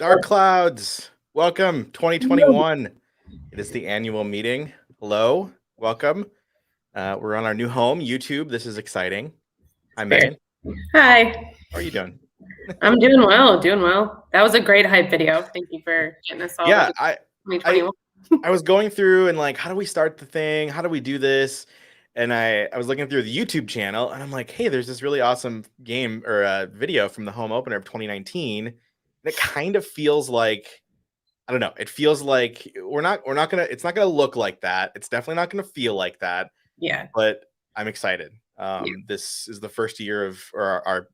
Dark Clouds, welcome 2021. It is the annual meeting. Hello, welcome. We're on our new home, YouTube. This is exciting. Hi, Megan. Hi. How are you doing? I'm doing well, That was a great hype video. Thank you for getting us all. Yeah, ready for 2021. I was going through and like, how do we start the thing? How do we do this? And I was looking through the YouTube channel and I'm like, hey, there's this really awesome game or video from the home opener of 2019. And it kind of feels like, I don't know. It feels like it's not gonna look like that. It's definitely not gonna feel like that. Yeah. But I'm excited. This is the first year of our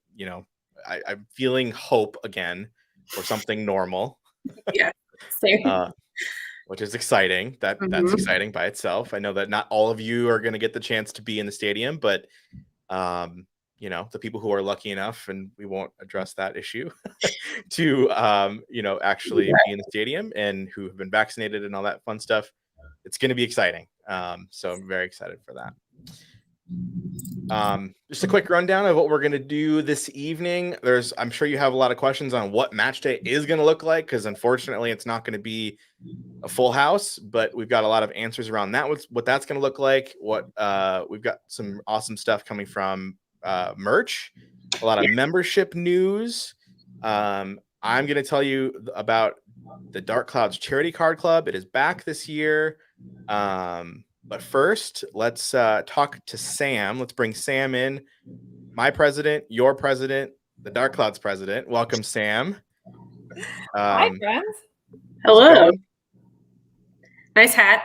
I'm feeling hope again for something normal. Yeah. Same. Which is exciting. That's exciting by itself. I know that not all of you are gonna get the chance to be in the stadium, but the people who are lucky enough, and we won't address that issue, to actually be in the stadium and who have been vaccinated and all that fun stuff, it's going to be exciting. So I'm very excited for that. Just a quick rundown of what we're going to do this evening. I'm sure you have a lot of questions on what match day is going to look like, because unfortunately it's not going to be a full house, but we've got a lot of answers around that. What that's going to look like. We've got some awesome stuff coming from merch, a lot of membership news. I'm going to tell you about the Dark Clouds Charity Card Club. It is back this year. But first, let's talk to Sam. Let's bring Sam in. My president, your president, the Dark Clouds president. Welcome, Sam. Hi, friends. Hello. Nice hat.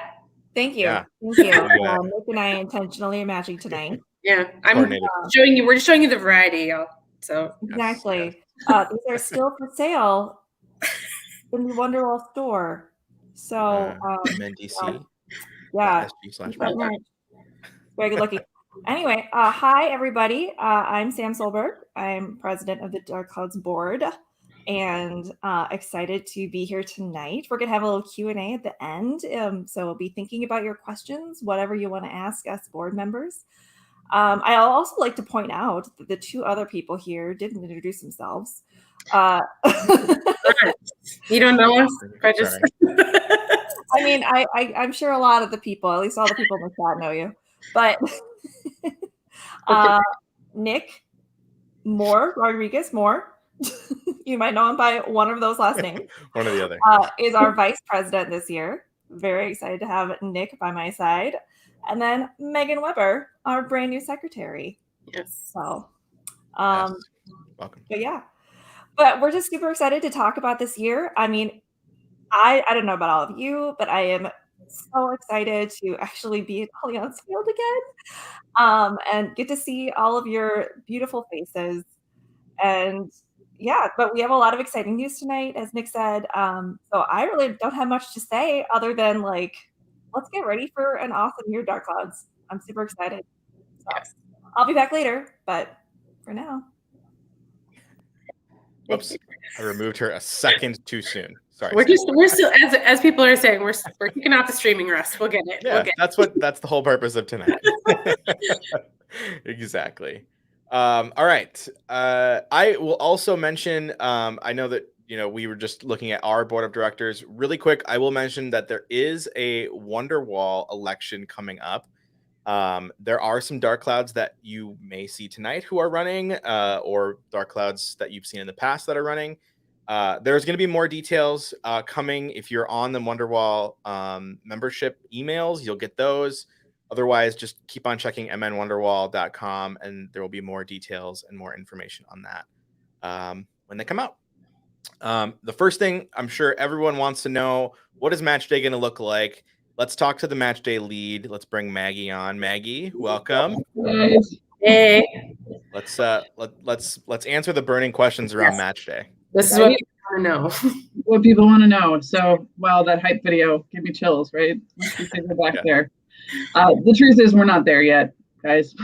Thank you. Yeah. Thank you. Nick and I intentionally are matching tonight. Yeah, we're just showing you the variety, y'all. So exactly. These are still for sale in the Wonderwall store. So MNDC. Yeah. Very good looking. Anyway, hi everybody. I'm Sam Solberg. I'm president of the Dark Clouds board, and excited to be here tonight. We're gonna have a little Q&A at the end, so we'll be thinking about your questions, whatever you want to ask us board members. I also like to point out that the two other people here didn't introduce themselves. You don't know us? I mean, I'm sure a lot of the people, at least all the people in the chat, know you. But Nick Rodriguez Moore, you might know him by one of those last names. One or the other. Is our vice president this year. Very excited to have Nick by my side. And then Megan Weber, our brand new secretary. Yes. So, yes. Welcome. But we're just super excited to talk about this year. I mean, I don't know about all of you, but I am so excited to actually be at Allianz Field again, and get to see all of your beautiful faces. And but we have a lot of exciting news tonight, as Nick said. So I really don't have much to say other than let's get ready for an awesome year, Dark Clouds. I'm super excited. So I'll be back later, but for now. Whoops, I removed her a second too soon. Sorry. We're still, as people are saying, we're kicking off the streaming rust. We'll get it. Yeah, that's the whole purpose of tonight. Exactly. All right. I will also mention, I know that, we were just looking at our board of directors really quick. I will mention that there is a Wonderwall election coming up. There are some Dark Clouds that you may see tonight who are running, or Dark Clouds that you've seen in the past that are running. There's going to be more details coming. If you're on the Wonderwall membership emails, you'll get those. Otherwise, just keep on checking mnwonderwall.com, and there will be more details and more information on that when they come out. The first thing I'm sure everyone wants to know, what is match day going to look like? Let's talk to the match day lead. Let's bring Maggie on. Maggie, welcome. Hey. Let's answer the burning questions around match day. This is what people want to know. What people want to know. So, wow, that hype video gave me chills, right? Let's just take it back there. The truth is, we're not there yet, guys.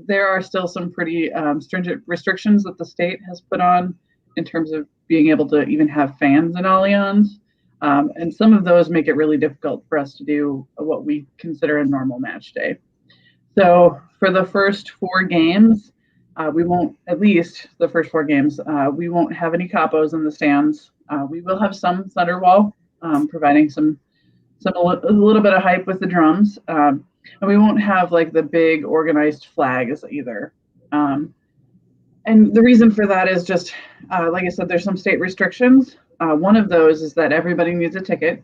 There are still some pretty stringent restrictions that the state has put on in terms of being able to even have fans in Allianz. And some of those make it really difficult for us to do what we consider a normal match day. So for the first 4 games, We won't, at least the first 4 games, we won't have any capos in the stands. We will have some Thunderwall, providing a little bit of hype with the drums. And we won't have like the big organized flags either. And the reason for that is just, like I said, there's some state restrictions. One of those is that everybody needs a ticket.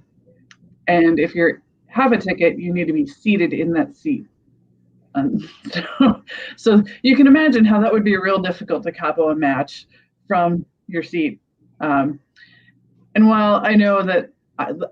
And if you have a ticket, you need to be seated in that seat. So you can imagine how that would be real difficult to capo a match from your seat. And while I know that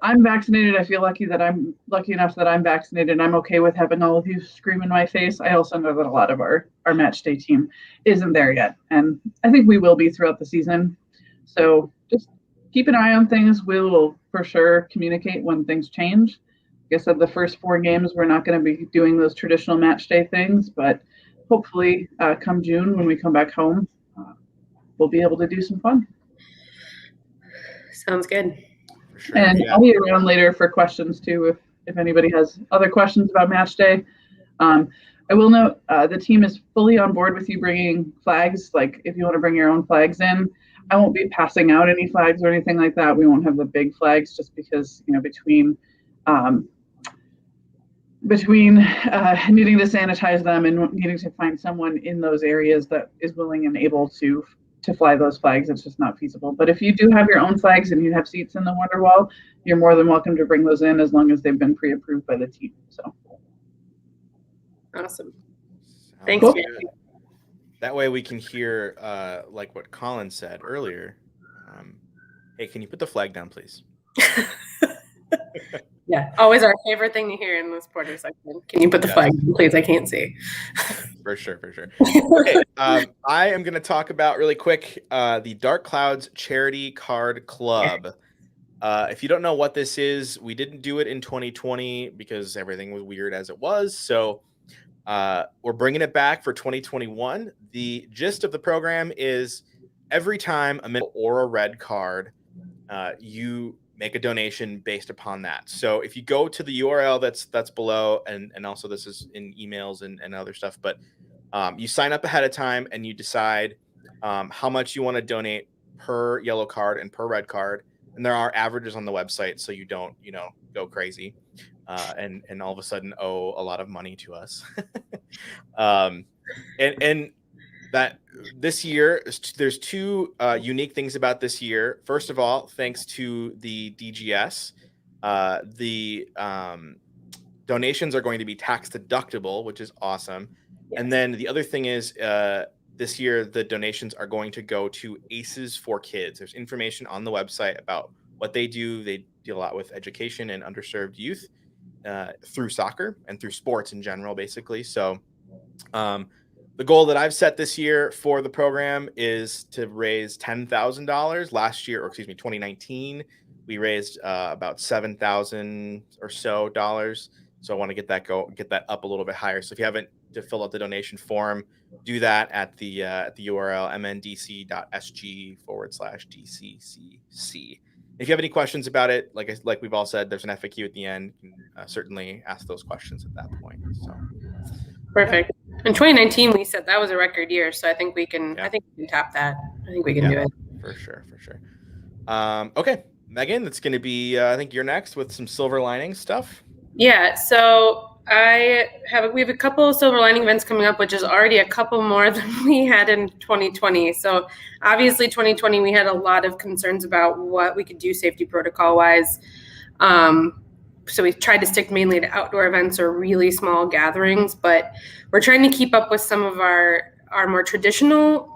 I'm vaccinated, I feel lucky enough that I'm vaccinated and I'm okay with having all of you scream in my face. I also know that a lot of our match day team isn't there yet. And I think we will be throughout the season. So just keep an eye on things. We will for sure communicate when things change. Like I said, the first 4 games, we're not going to be doing those traditional match day things, but hopefully come June when we come back home, we'll be able to do some fun. Sounds good. For sure, And yeah. I'll be around later for questions too, if anybody has other questions about match day. I will note the team is fully on board with you bringing flags. Like if you want to bring your own flags in, I won't be passing out any flags or anything like that. We won't have the big flags just because, between needing to sanitize them and needing to find someone in those areas that is willing and able to fly those flags, it's just not feasible. But if you do have your own flags and you have seats in the Wonderwall, you're more than welcome to bring those in as long as they've been pre-approved by the team. So awesome. Sounds Thanks. good. That way we can hear like what Colin said earlier. Hey, can you put the flag down, please? Yeah, always our favorite thing to hear in this Porter section. Can you put the flag down, please? I can't see. For sure. Okay, I am going to talk about really quick the Dark Clouds Charity Card Club. If you don't know what this is, we didn't do it in 2020 because everything was weird as it was. So we're bringing it back for 2021. The gist of the program is every time a middle or a red card, you make a donation based upon that. So if you go to the URL that's below, and also this is in emails and other stuff, but you sign up ahead of time and you decide how much you want to donate per yellow card and per red card. And there are averages on the website, so you don't, go crazy and all of a sudden owe a lot of money to us. And that this year, there's 2 unique things about this year. First of all, thanks to the DGS, the donations are going to be tax deductible, which is awesome. Yes. And then the other thing is this year, the donations are going to go to Aces for Kids. There's information on the website about what they do. They deal a lot with education and underserved youth through soccer and through sports in general, basically. So the goal that I've set this year for the program is to raise $10,000. Last year, or excuse me, 2019, we raised about $7,000 or so dollars. So I want to get that up a little bit higher. So if you haven't to fill out the donation form, do that at the URL mndc.sg/DCCC. If you have any questions about it, like we've all said, there's an FAQ at the end. You can certainly ask those questions at that point. So perfect. Yeah. In 2019, we said that was a record year, so I think we can. Yeah. I think we can tap that. I think we can do it for sure. Okay, Megan, it's going to be. I think you're next with some silver lining stuff. Yeah. So we have a couple of silver lining events coming up, which is already a couple more than we had in 2020. So obviously, 2020 we had a lot of concerns about what we could do safety protocol wise. So we tried to stick mainly to outdoor events or really small gatherings, but we're trying to keep up with some of our more traditional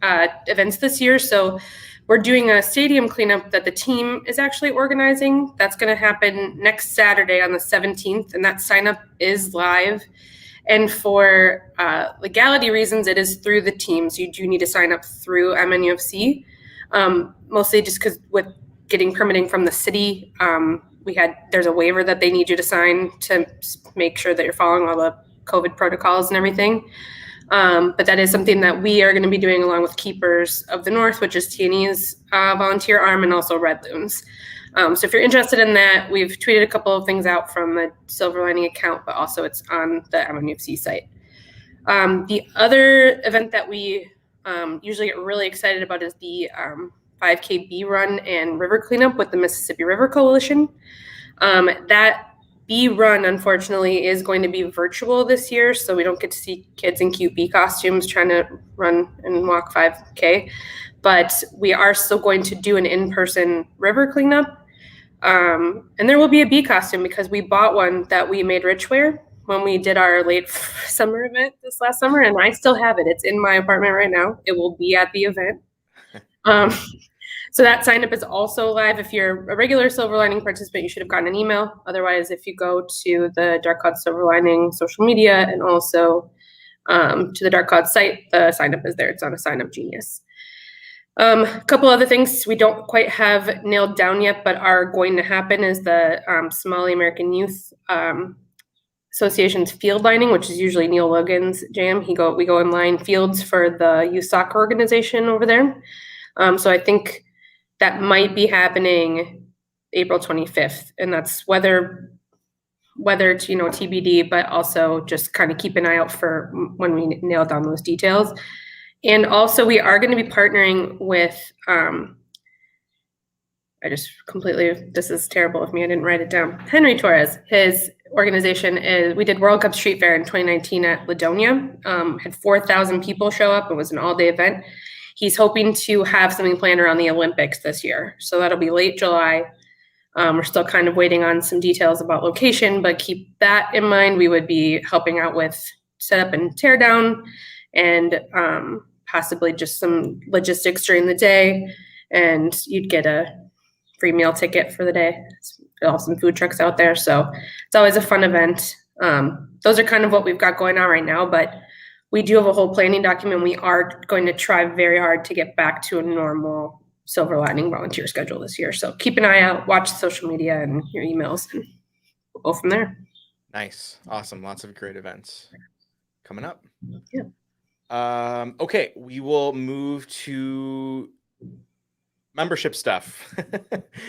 events this year. So we're doing a stadium cleanup that the team is actually organizing. That's going to happen next Saturday on the 17th, and that sign up is live. And for legality reasons, it is through the team. So you do need to sign up through MNUFC, mostly just because with getting permitting from the city, there's a waiver that they need you to sign to make sure that you're following all the COVID protocols and everything. But that is something that we are going to be doing along with Keepers of the North, which is TNE's volunteer arm, and also Red Loons. So if you're interested in that, we've tweeted a couple of things out from the Silver Lining account, but also it's on the MNUFC site. The other event that we usually get really excited about is the 5K bee run and river cleanup with the Mississippi River Coalition. That bee run, unfortunately, is going to be virtual this year, so we don't get to see kids in cute bee costumes trying to run and walk 5K. But we are still going to do an in-person river cleanup. And there will be a bee costume because we bought one that we made Rich wear when we did our late summer event this last summer, and I still have it. It's in my apartment right now. It will be at the event. So that sign up is also live. If you're a regular Silver Lining participant, you should have gotten an email. Otherwise, if you go to the Dark Cloud Silver Lining social media and also to the Dark Cloud site, the sign up is there. It's on a Sign Up Genius. A couple other things we don't quite have nailed down yet, but are going to happen is the Somali American Youth Association's field lining, which is usually Neil Logan's jam. We go in line fields for the youth soccer organization over there. So I think that might be happening April 25th, and that's whether it's TBD, but also just kind of keep an eye out for when we nail down those details. And also we are going to be partnering with this is terrible of me, I didn't write it down. Henry Torres, his organization we did World Cup Street Fair in 2019 at Ladonia, had 4,000 people show up. It was an all-day event. He's hoping to have something planned around the Olympics this year. So that'll be late July. We're still kind of waiting on some details about location, but keep that in mind. We would be helping out with setup and tear down and possibly just some logistics during the day. And you'd get a free meal ticket for the day. There'll have some food trucks out there. So it's always a fun event. Those are kind of what we've got going on right now, but we do have a whole planning document. We are going to try very hard to get back to a normal Silver Lining volunteer schedule this year. So keep an eye out, watch social media and your emails, and we'll go from there. Nice. Awesome. Lots of great events coming up. Yeah. Okay. We will move to membership stuff.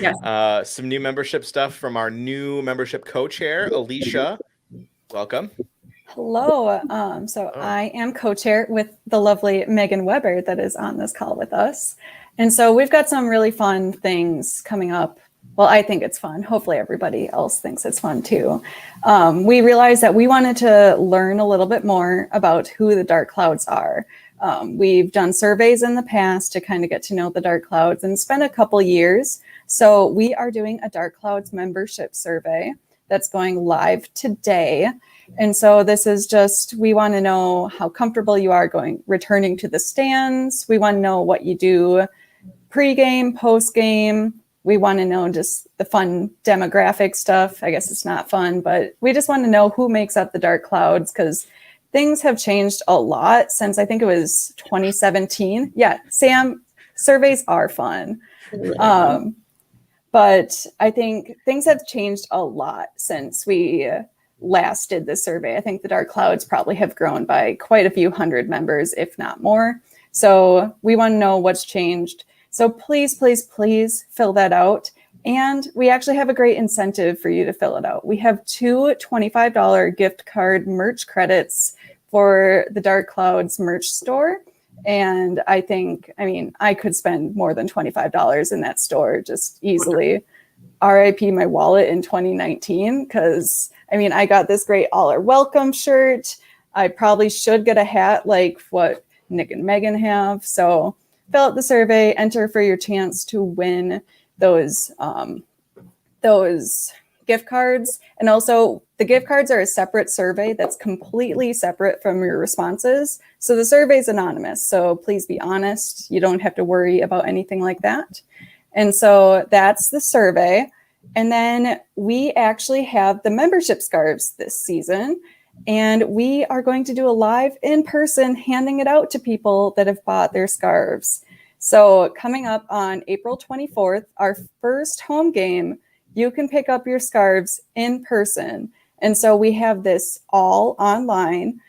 Yes. Some new membership stuff from our new membership co-chair, Alicia. Welcome. Hello. I am co-chair with the lovely Megan Weber that is on this call with us. And so we've got some really fun things coming up. Well, I think it's fun. Hopefully everybody else thinks it's fun too. We realized that we wanted to learn a little bit more about who the Dark Clouds are. We've done surveys in the past to kind of get to know the Dark Clouds, and it's been a couple years. So we are doing a Dark Clouds membership survey that's going live today. And so this is just, we want to know how comfortable you are returning to the stands. We want to know what you do pre-game, post-game. We want to know just the fun demographic stuff. I guess it's not fun, but we just want to know who makes up the Dark Clouds, because things have changed a lot since I think it was 2017. Yeah, Sam, surveys are fun. But I think things have changed a lot since we last did the survey. I think the Dark Clouds probably have grown by quite a few hundred members, if not more. So we want to know what's changed. So please, please, please fill that out. And we actually have a great incentive for you to fill it out. We have 2 $25 gift card merch credits for the Dark Clouds merch store. And I could spend more than $25 in that store just easily. RIP my wallet in 2019, because I got this great All Are Welcome shirt. I probably should get a hat like what Nick and Megan have. So fill out the survey, enter for your chance to win those gift cards. And also the gift cards are a separate survey that's completely separate from your responses. So the survey is anonymous. So please be honest. You don't have to worry about anything like that. And so that's the survey. And then we actually have the membership scarves this season. And we are going to do a live in-person handing it out to people that have bought their scarves. So coming up on April 24th, our first home game, you can pick up your scarves in person. And so we have this all online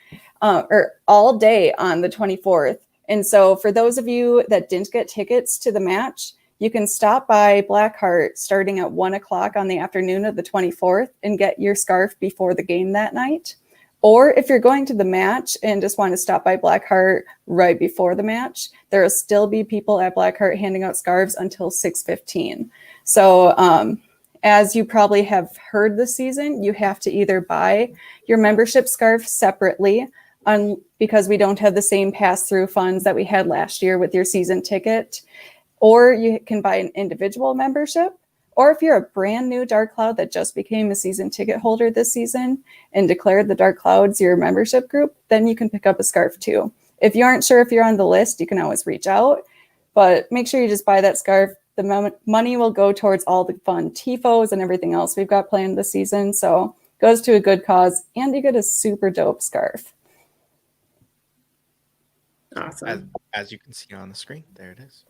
or all day on the 24th. And so for those of you that didn't get tickets to the match, you can stop by Blackheart starting at 1 o'clock on the afternoon of the 24th and get your scarf before the game that night. Or if you're going to the match and just want to stop by Blackheart right before the match, there will still be people at Blackheart handing out scarves until 6:15. So as you probably have heard this season, you have to either buy your membership scarf separately because we don't have the same pass-through funds that we had last year with your season ticket, or you can buy an individual membership. Or if you're a brand new Dark Cloud that just became a season ticket holder this season and declared the Dark Clouds your membership group, then you can pick up a scarf too. If you aren't sure if you're on the list, you can always reach out, but make sure you just buy that scarf. The money will go towards all the fun TIFOs and everything else we've got planned this season. So it goes to a good cause and you get a super dope scarf. Awesome. As you can see on the screen, there it is.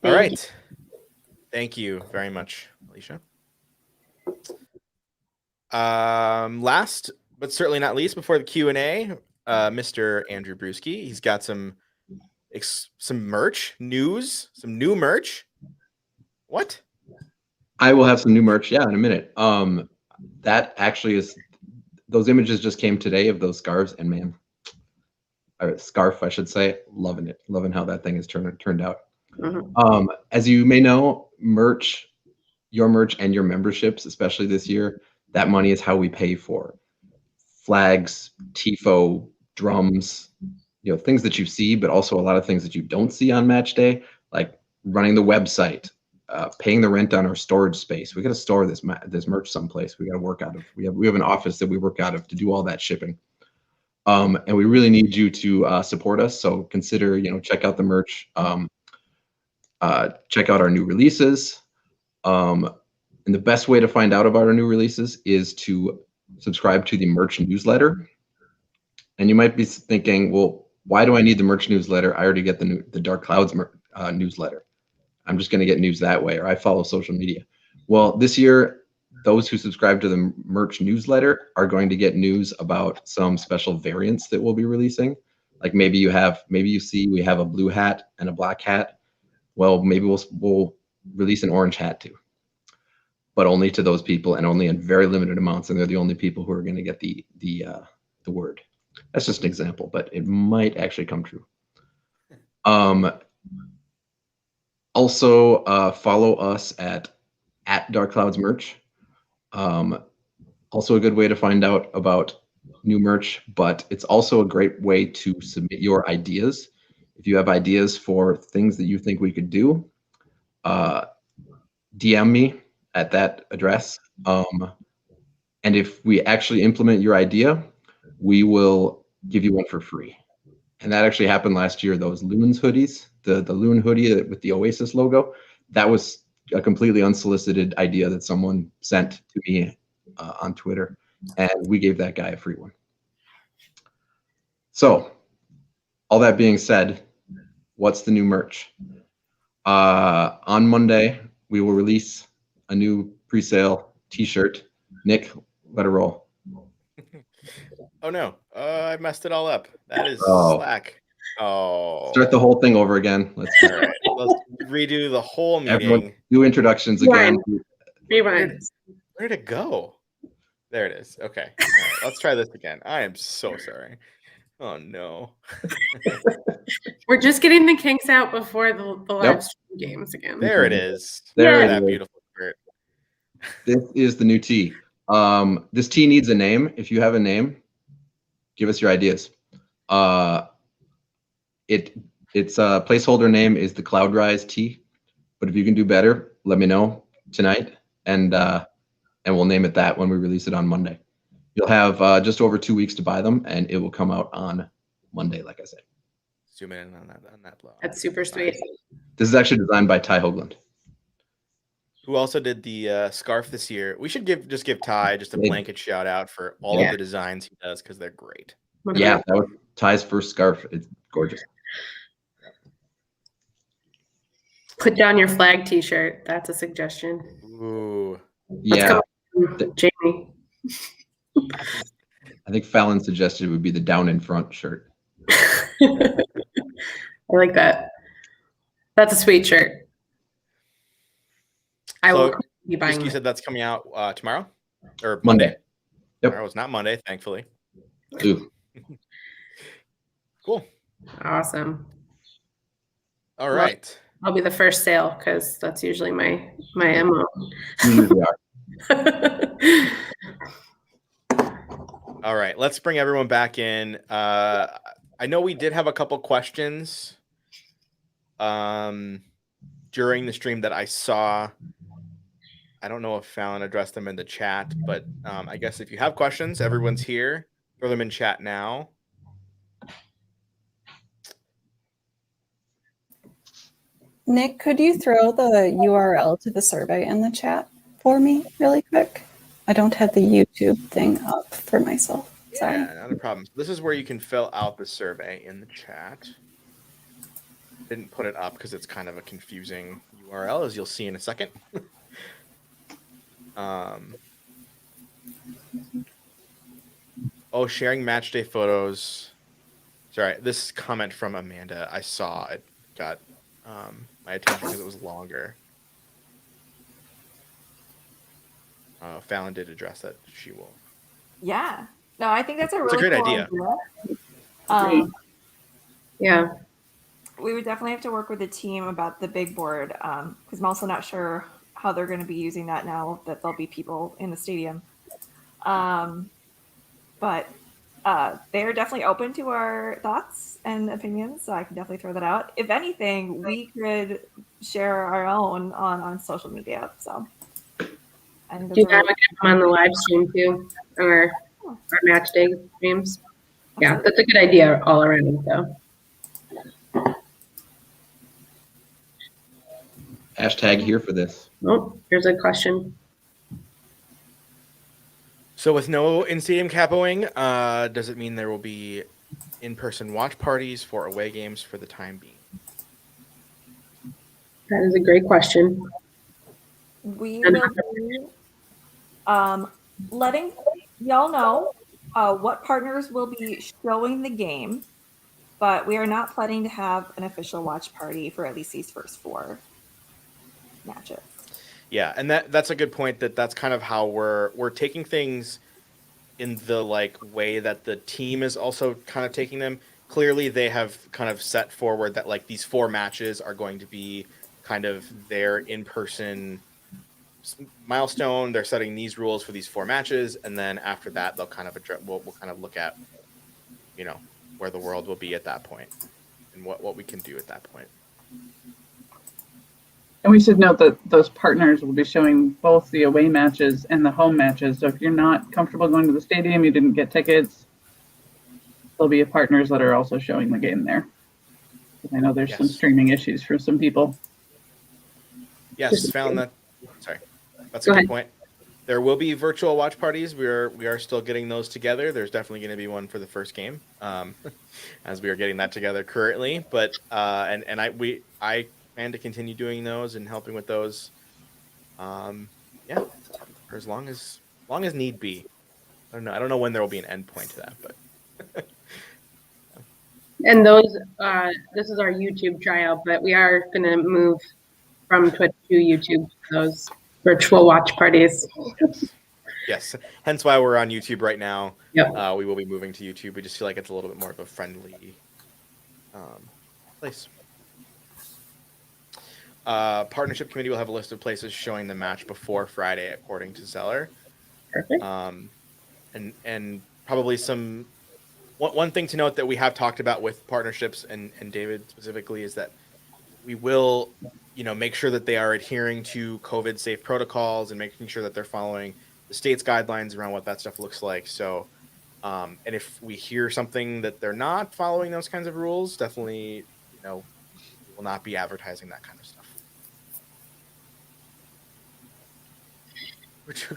Thank All right. Thank you very much, Alicia. Last but certainly not least, before the Q&A, Mr. Andrew Brewski. He's got some merch news, some new merch. What? I will have some new merch, in a minute. That actually is, those images just came today of those scarves, and man, or scarf, I should say, loving how that thing has turned out. Mm-hmm. As you may know, your merch and your memberships, especially this year, that money is how we pay for flags, TIFO, drums, things that you see, but also a lot of things that you don't see on match day, like running the website, paying the rent on our storage space. We got to store this merch someplace. We got to work out of. We have an office that we work out of to do all that shipping. And we really need you to support us. So consider, check out the merch. Check out our new releases. And the best way to find out about our new releases is to subscribe to the merch newsletter. And you might be thinking, well, why do I need the merch newsletter? I already get the Dark Clouds newsletter. I'm just going to get news that way, or I follow social media. Well, this year, those who subscribe to the merch newsletter are going to get news about some special variants that we'll be releasing. Like maybe you see we have a blue hat and a black hat. Well, maybe we'll release an orange hat too, but only to those people and only in very limited amounts. And they're the only people who are going to get the word. That's just an example, but it might actually come true. Also, follow us at Dark Clouds Merch. Also a good way to find out about new merch, but it's also a great way to submit your ideas. If you have ideas for things that you think we could do, DM me at that address. And if we actually implement your idea, we will give you one for free. And that actually happened last year. Those Loons hoodies, the Loon hoodie with the Oasis logo, that was a completely unsolicited idea that someone sent to me on Twitter, and we gave that guy a free one. So, all that being said, what's the new merch? On Monday, we will release a new pre-sale T-shirt. Nick, let it roll. Oh no, I messed it all up. That is Slack. Oh. Start the whole thing over again. Let's redo the whole meeting. Everyone, do introductions again. Rewind. Where'd it go? There it is. Okay. All right, let's try this again. I am so sorry. Oh no. We're just getting the kinks out before the live stream games again. There it is. There that beautiful shirt. This is the new tee. This tee needs a name. If you have a name, give us your ideas. Its placeholder name is the Cloud Rise tee, but if you can do better, let me know tonight, and we'll name it that when we release it on Monday. You'll have just over 2 weeks to buy them, and it will come out on Monday, like I said. Zoom in on that blow. That's super sweet. This is actually designed by Ty Hoagland, who also did the scarf this year. We should give Ty just a blanket shout out for all of the designs he does, because they're great. Yeah, that was Ty's first scarf. It's gorgeous. Put down your flag T-shirt. That's a suggestion. Ooh. Yeah. Jamie. I think Fallon suggested it would be the down in front shirt. I like that. That's a sweet shirt. I will be buying it. You said that's coming out tomorrow or Monday. Yep. Tomorrow's not Monday, thankfully. Ooh. Cool. Awesome. All right. I'll be the first sale because that's usually my MO. You usually are. All right, let's bring everyone back in. I know we did have a couple questions during the stream that I saw. I don't know if Fallon addressed them in the chat, but I guess if you have questions, everyone's here. Throw them in chat now. Nick, could you throw the URL to the survey in the chat for me really quick? I don't have the YouTube thing up for myself. Sorry. Yeah, not a problem. This is where you can fill out the survey in the chat. Didn't put it up because it's kind of a confusing URL, as you'll see in a second. Oh, sharing match day photos. Sorry, this comment from Amanda, I saw it got my attention because it was longer. Fallon did address that. She will. Yeah. No, I think that's a It's a really great cool idea. Yeah. We would definitely have to work with the team about the big board because I'm also not sure how they're going to be using that now that there'll be people in the stadium. But they are definitely open to our thoughts and opinions, so I can definitely throw that out. If anything, we could share our own on social media. So I think Do you that's have them on the live stream too, or our match day streams? Yeah, that's a good idea all around. So. Hashtag here for this. Oh, here's a question. So with no in-stadium capoing, does it mean there will be in-person watch parties for away games for the time being? That is a great question. We will be letting y'all know what partners will be showing the game, but we are not planning to have an official watch party for at least these first 4 matches. Yeah, and that's a good point. That's kind of how we're taking things in the way that the team is also kind of taking them. Clearly, they have kind of set forward that these 4 matches are going to be kind of their in-person milestone. They're setting these rules for these 4 matches, and then after that, they'll kind of address. We'll kind of look at, where the world will be at that point, and what we can do at that point. And we should note that those partners will be showing both the away matches and the home matches. So if you're not comfortable going to the stadium, you didn't get tickets, there'll be partners that are also showing the game there. I know there's some streaming issues for some people. Yes, found that. Sorry, that's a good point. There will be virtual watch parties. We are still getting those together. There's definitely going to be one for the first game, as we are getting that together currently. But I plan to continue doing those and helping with those. Yeah, for as long as need be. I don't know when there will be an end point to that, but. And those, this is our YouTube tryout, but we are going to move from Twitch to YouTube for those virtual watch parties. Yes. Hence why we're on YouTube right now. Yep. We will be moving to YouTube. We just feel like it's a little bit more of a friendly place. Partnership committee will have a list of places showing the match before Friday, according to Zeller. Perfect. And probably some. One thing to note that we have talked about with partnerships and David specifically is that we will, make sure that they are adhering to COVID safe protocols and making sure that they're following the state's guidelines around what that stuff looks like. So, and if we hear something that they're not following those kinds of rules, definitely, we will not be advertising that kind of stuff.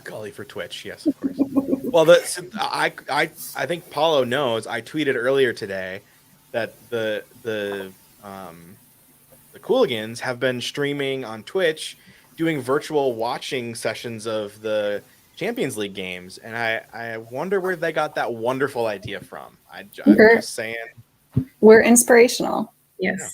Golly for Twitch, yes, of course. Well, I think Paulo knows. I tweeted earlier today that the Cooligans have been streaming on Twitch, doing virtual watching sessions of the Champions League games, and I wonder where they got that wonderful idea from. I'm just saying. We're inspirational. Yes. Yeah.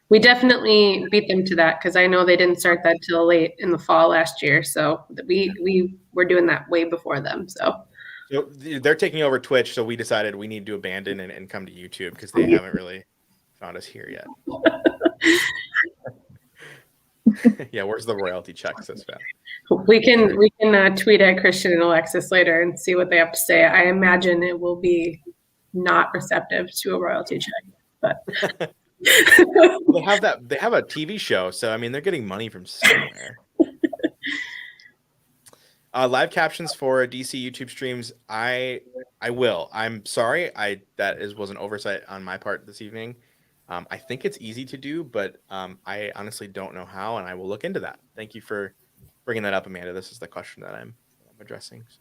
We definitely beat them to that because I know they didn't start that till late in the fall last year. So we were doing that way before them. So So they're taking over Twitch, so we decided we need to abandon and come to YouTube because they haven't really found us here yet. Yeah, where's the royalty check, says Fab? We can tweet at Christian and Alexis later and see what they have to say. I imagine it will be not receptive to a royalty check, but Well, they have a TV show, so I mean they're getting money from somewhere. Live captions for DC YouTube streams. I will. I'm sorry. Was an oversight on my part this evening. I think it's easy to do, but I honestly don't know how, and I will look into that. Thank you for bringing that up, Amanda. This is the question that I'm addressing. So,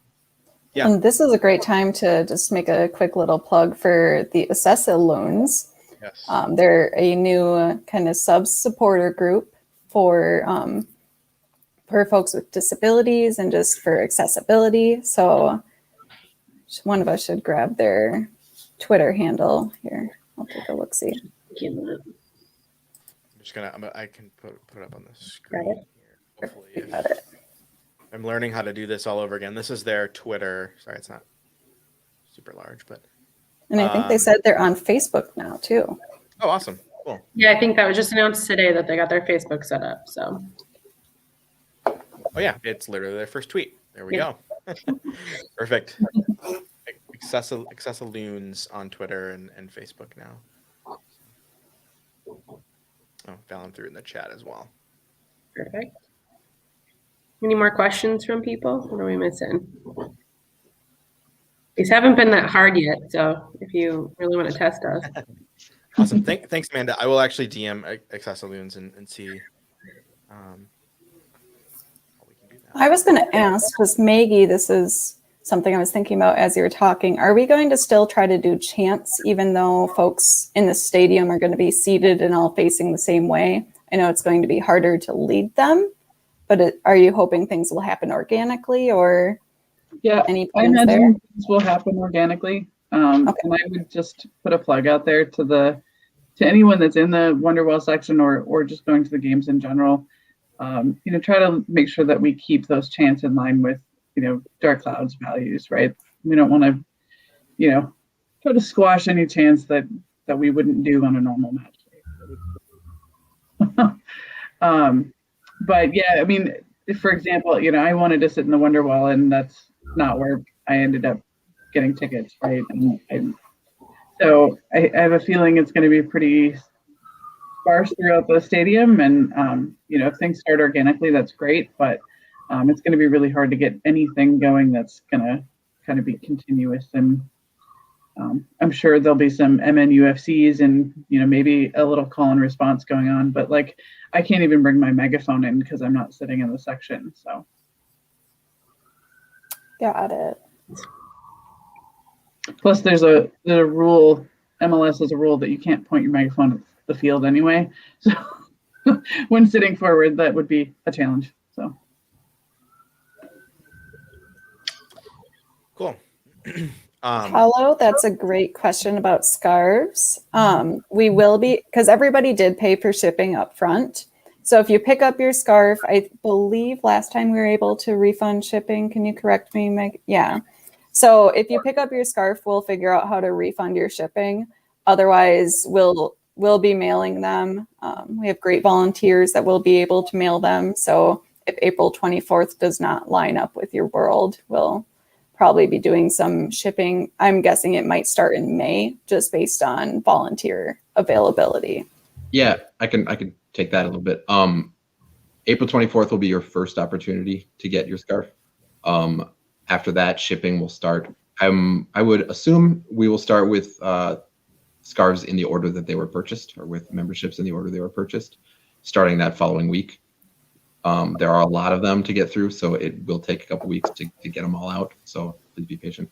yeah. And this is a great time to just make a quick little plug for the Assessa Loans. Yes. They're a new kind of sub-supporter group for folks with disabilities and just for accessibility. So one of us should grab their Twitter handle here. I'll take a look-see. I'm just gonna. I can put it up on the screen here. Hopefully, if I'm learning how to do this all over again. This is their Twitter. Sorry, it's not super large, but. And I think they said they're on Facebook now too. Oh, awesome! Cool. Yeah, I think that was just announced today that they got their Facebook set up. So. Oh yeah, it's literally their first tweet. There we go. Perfect. Accessaloons on Twitter and Facebook now. Oh, Fallon threw it in the chat as well. Perfect. Any more questions from people? What are we missing? These haven't been that hard yet, so if you really want to test us. Awesome. Thanks, Amanda. I will actually DM Accessaloons and see. How we can do that. I was going to ask, because Maggie, this is something I was thinking about as you were talking. Are we going to still try to do chants, even though folks in the stadium are going to be seated and all facing the same way? I know it's going to be harder to lead them, but are you hoping things will happen organically, or any plans I imagine there? things will happen organically. And I would just put a plug out there to anyone that's in the Wonderwall section or just going to the games in general. Try to make sure that we keep those chants in line with Dark Cloud's values, right? We don't want to, try to squash any chance that we wouldn't do on a normal match day. But yeah, I mean, if, for example, I wanted to sit in the Wonderwall, and that's not where I ended up getting tickets, right? So I have a feeling it's going to be pretty sparse throughout the stadium, and if things start organically, that's great, but it's going to be really hard to get anything going that's going to kind of be continuous. And I'm sure there'll be some MNUFCs and maybe a little call and response going on, but I can't even bring my megaphone in because I'm not sitting in the section. So Got it. plus there's a rule, MLS has a rule that you can't point your megaphone at the field anyway. So when sitting forward, that would be a challenge. So Cool. Paulo, that's a great question about scarves. We will be, because everybody did pay for shipping up front. So if you pick up your scarf, I believe last time we were able to refund shipping. Can you correct me, Meg? Yeah. So if you pick up your scarf, we'll figure out how to refund your shipping. Otherwise, we'll be mailing them. We have great volunteers that will be able to mail them. So if April 24th does not line up with your world, we'll probably be doing some shipping. I'm guessing it might start in May, just based on volunteer availability. Yeah, I can take that a little bit. April 24th will be your first opportunity to get your scarf. After that, shipping will start. I would assume we will start with scarves in the order that they were purchased, or with memberships in the order they were purchased, starting that following week. There are a lot of them to get through, so it will take a couple weeks to get them all out. So please be patient.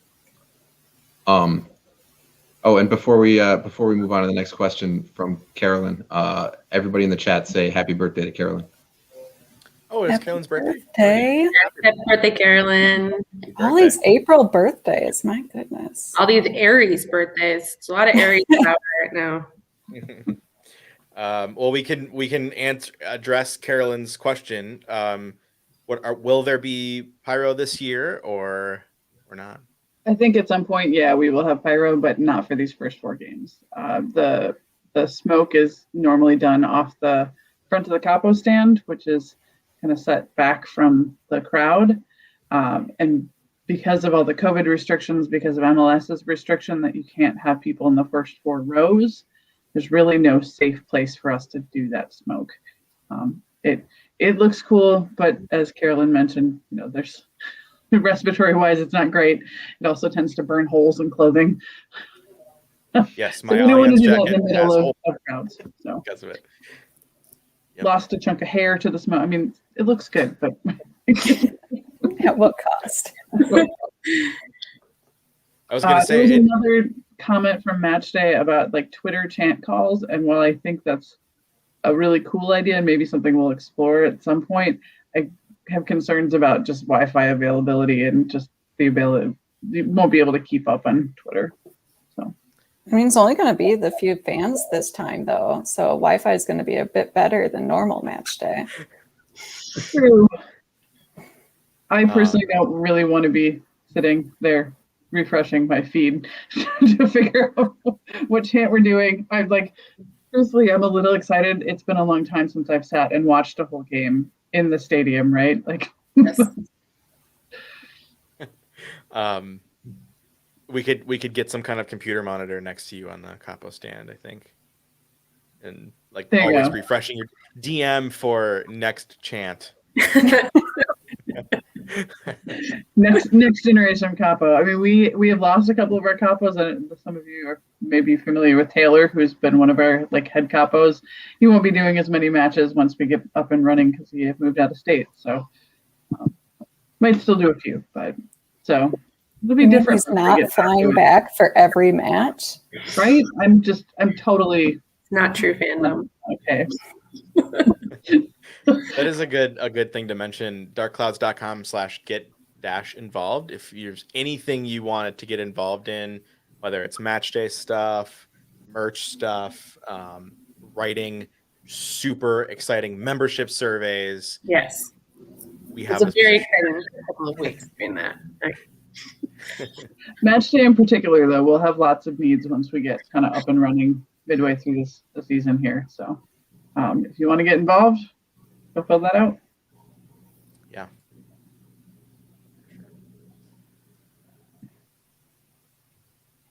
Oh, and before we move on to the next question from Carolyn, everybody in the chat say happy birthday to Carolyn. Oh, it's Carolyn's birthday. Happy birthday, Carolyn. All these April birthdays, my goodness. All these Aries birthdays. It's a lot of Aries out right now. Well, we can address Carolyn's question. Will there be pyro this year or not? I think at some point, yeah, we will have pyro, but not for these first 4 games. The smoke is normally done off the front of the capo stand, which is kind of set back from the crowd. And because of all the COVID restrictions, because of MLS's restriction that you can't have people in the first 4 rows, there's really no safe place for us to do that smoke. It looks cool, but as Carolyn mentioned, there's respiratory wise, it's not great. It also tends to burn holes in clothing. Yes, So my we don't want to Allianz do that in jacket the middle has of crowds. So because of it. Yep. Lost a chunk of hair to the smoke. I mean, it looks good, but At what cost? I was going to there was say another comment from Match Day about like Twitter chant calls, and while I think that's a really cool idea and maybe something we'll explore at some point, I have concerns about just Wi-Fi availability and just the ability. You won't be able to keep up on Twitter. So I mean, it's only going to be the few fans this time, though. So Wi-Fi is going to be a bit better than normal match day. true. I personally don't really want to be sitting there refreshing my feed to figure out what chant we're doing. I'm like, truthfully, I'm a little excited. It's been a long time since I've sat and watched a whole game in the stadium, right? Like, Yes. we could get some kind of computer monitor next to you on the capo stand, I think, and like There you always go. refreshing your DM for next chant. next generation capo. I mean, we have lost a couple of our capos, and some of you are maybe familiar with Taylor, who's been one of our like head capos. He won't be doing as many matches once we get up and running because he moved out of state. So might still do a few, but so it'll be different. He's not flying back for every match, right? I'm totally Not true fandom. okay. That is a good thing to mention. darkclouds.com/get-involved. If there's anything you wanted to get involved in, whether it's match day stuff, merch stuff, writing super exciting membership surveys. Yes. We It's have a very exciting couple of weeks doing that. Match day in particular, though, we'll have lots of needs once we get kind of up and running midway through the season here. So if you want to get involved, go fill that out. Yeah.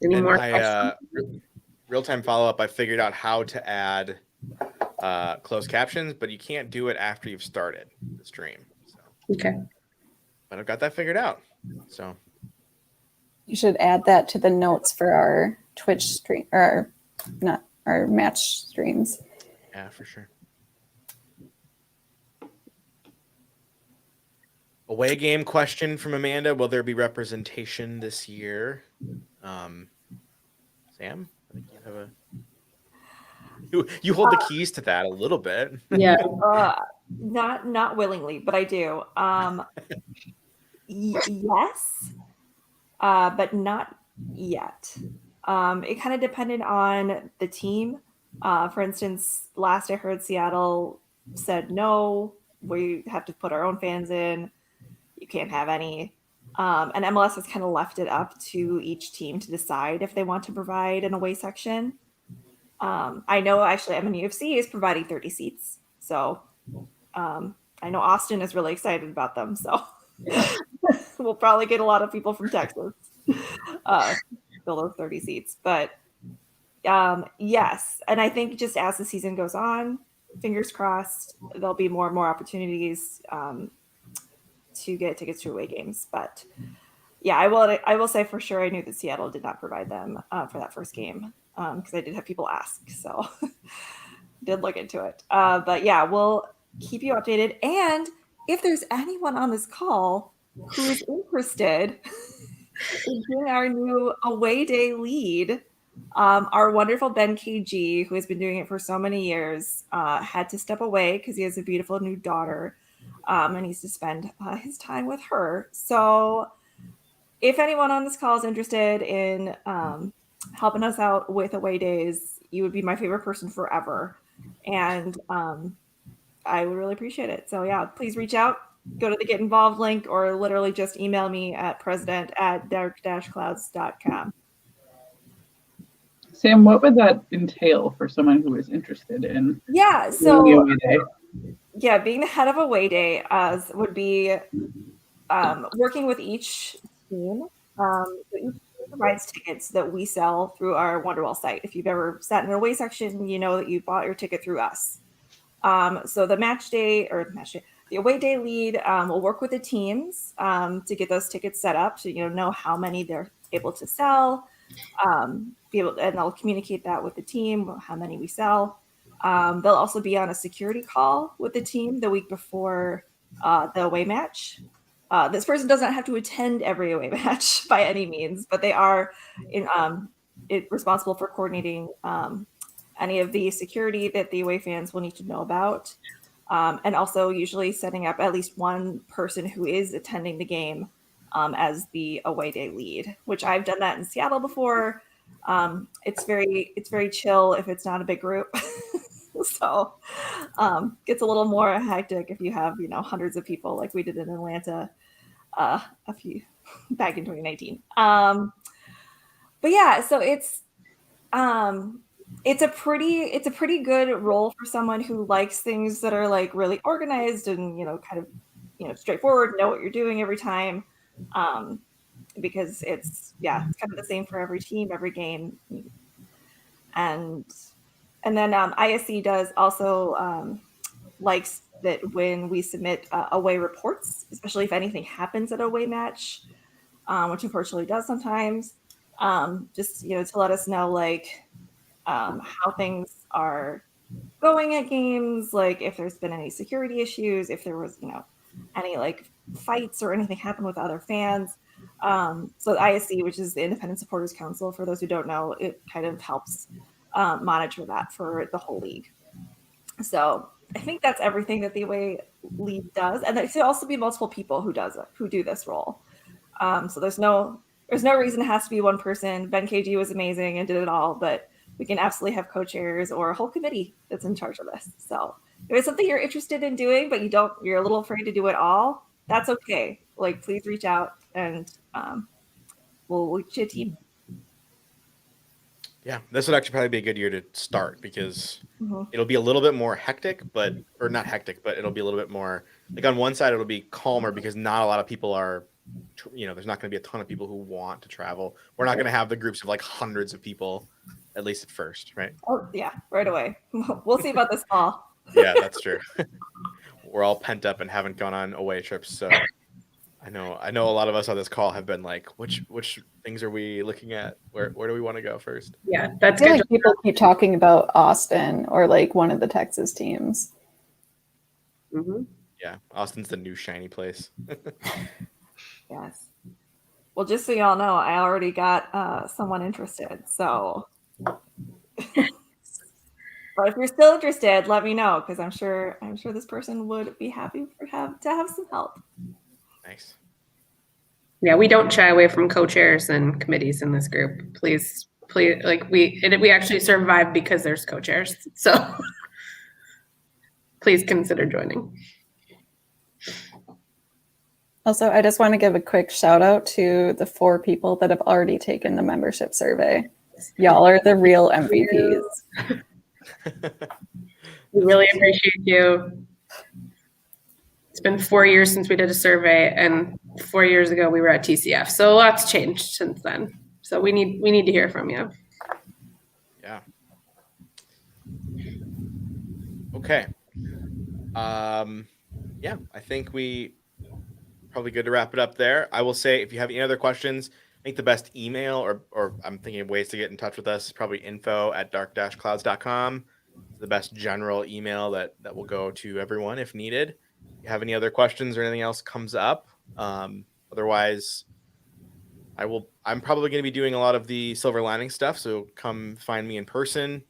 Any more real-time follow-up, I figured out how to add closed captions, but you can't do it after you've started the stream. So. Okay. But I've got that figured out. So you should add that to the notes for our Twitch stream, or not our match streams. yeah, for sure. Away game question from Amanda: will there be representation this year? Sam, I think you have you hold the keys to that a little bit. Yeah. Not willingly, but I do. Yes, but not yet. It kind of depended on the team. For instance, last I heard, Seattle said no. We have to put our own fans in. You can't have any. And MLS has kind of left it up to each team to decide if they want to provide an away section. I know actually MNUFC is providing 30 seats. So I know Austin is really excited about them. So we'll probably get a lot of people from Texas fill those 30 seats. But yes, and I think just as the season goes on, fingers crossed, there'll be more and more opportunities to get tickets to away games. But yeah, I will say for sure I knew that Seattle did not provide them for that first game because I did have people ask, so did look into it. But yeah, we'll keep you updated. And if there's anyone on this call who's interested in being our new away day lead, our wonderful Ben KG, who has been doing it for so many years, had to step away because he has a beautiful new daughter and needs to spend his time with her. So if anyone on this call is interested in helping us out with away days, you would be my favorite person forever. And I would really appreciate it. So yeah, please reach out. go to the Get Involved link or literally just email me at president@dark-clouds.com. Sam, what would that entail for someone who is interested in Yeah, doing the so away day? yeah, being the head of away day would be working with each team. So each team provides tickets that we sell through our Wonderwall site. If you've ever sat in an away section, you know that you bought your ticket through us. So the the away day lead will work with the teams to get those tickets set up, so know how many they're able to sell. And they'll communicate that with the team, how many we sell. They'll also be on a security call with the team the week before the away match. This person doesn't have to attend every away match by any means, but they are responsible for coordinating any of the security that the away fans will need to know about. And also usually setting up at least one person who is attending the game as the away day lead, which I've done that in Seattle before. It's very chill if it's not a big group. So gets a little more hectic if you have hundreds of people like we did in Atlanta a few back in 2019. But yeah, so it's a pretty good role for someone who likes things that are like really organized and kind of straightforward, know what you're doing every time, because it's kind of the same for every team, every game. And then ISC does also likes that when we submit away reports, especially if anything happens at a away match, which unfortunately does sometimes, just to let us know like how things are going at games, like if there's been any security issues, if there was any like fights or anything happened with other fans. So the ISC, which is the Independent Supporters Council, for those who don't know, it kind of helps monitor that for the whole league. So I think that's everything that the away lead does, and there should also be multiple people who do this role. So there's no reason it has to be one person. Ben KG was amazing and did it all, but we can absolutely have co-chairs or a whole committee that's in charge of this. So if it's something you're interested in doing, but you're a little afraid to do it all, that's okay. Like, please reach out and we'll get you a team. Yeah, this would actually probably be a good year to start because it'll be a little bit more hectic, or not hectic, but it'll be a little bit more like on one side, it'll be calmer because not a lot of people are, there's not going to be a ton of people who want to travel. We're not going to have the groups of like hundreds of people, at least at first, right? Oh yeah, right away. We'll see about this fall. Yeah, that's true. We're all pent up and haven't gone on away trips, so I know a lot of us on this call have been like, which things are we looking at? Where do we want to go first? Yeah, I that's feel good. like people keep talking about Austin or like one of the Texas teams. Mm-hmm. Yeah, Austin's the new shiny place. Yes. Well, just so y'all know, I already got someone interested. So, but if you're still interested, let me know because I'm sure this person would be happy to have some help. Nice. Yeah, we don't shy away from co-chairs and committees in this group. Please, like we actually survive because there's co-chairs. So please consider joining. Also, I just want to give a quick shout out to the 4 people that have already taken the membership survey. Y'all are the real MVPs. We really appreciate you. It's been 4 years since we did a survey, and 4 years ago we were at TCF. So a lot's changed since then. So we need to hear from you. Yeah. Okay. Yeah, I think we probably good to wrap it up there. I will say if you have any other questions, I think the best email or I'm thinking of ways to get in touch with us is probably info@dark-clouds.com. It's the best general email that will go to everyone if needed. If you have any other questions or anything else comes up, otherwise I'm probably going to be doing a lot of the silver lining stuff. So come find me in person,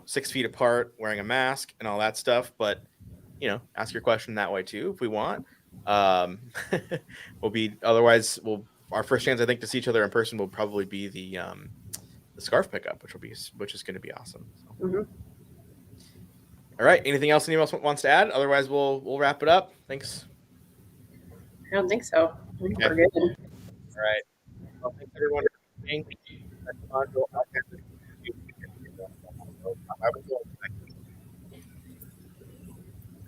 6 feet apart, wearing a mask and all that stuff. But, ask your question that way too, if we want. Our first chance, I think, to see each other in person will probably be the scarf pickup, which is going to be awesome. So. Mm-hmm. All right. Anything else anyone else wants to add? Otherwise, we'll wrap it up. Thanks. I don't think so. I think Okay. we're good. All right. Well, thanks everyone for listening.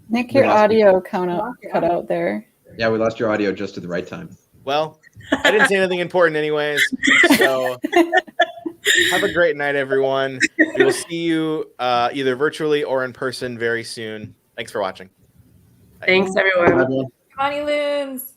Nick, We your lost you. audio cut out there. Yeah, we lost your audio just at the right time. Well, I didn't say anything important anyways. So have a great night, everyone. We will see you either virtually or in person very soon. Thanks for watching. Thanks, everyone. Bye, everyone. Connie Loons.